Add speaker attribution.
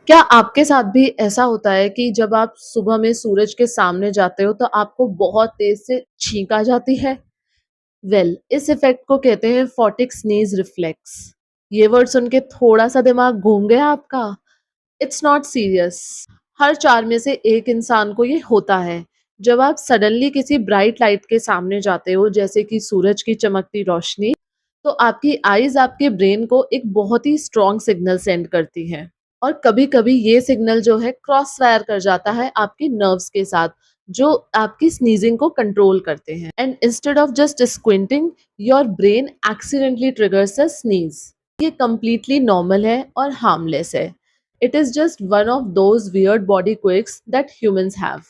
Speaker 1: क्या आपके साथ भी ऐसा होता है कि जब आप सुबह में सूरज के सामने जाते हो तो आपको बहुत तेज से छींक आ जाती है? इस इफेक्ट को कहते हैं फोटिक स्नीज रिफ्लेक्स। ये वर्ड सुन के थोड़ा सा दिमाग घूम गया आपका? It's not serious. हर 4 में से 1 इंसान को ये होता है। जब आप सडनली किसी ब्राइट लाइट के सामने जाते हो, जैसे कि सूरज की चमकती रोशनी, तो आपकी आईज आपके ब्रेन को एक बहुत ही स्ट्रॉन्ग सिग्नल सेंड करती हैं। और कभी-कभी ये सिग्नल जो है क्रॉस फायर कर जाता है आपकी नर्व्स के साथ, जो आपकी स्नीजिंग को कंट्रोल करते हैं। And instead of just squinting, your brain accidentally triggers a sneeze. ये कंप्लीटली नॉर्मल है और हार्मलेस है। It is just one of those weird body quirks that humans have.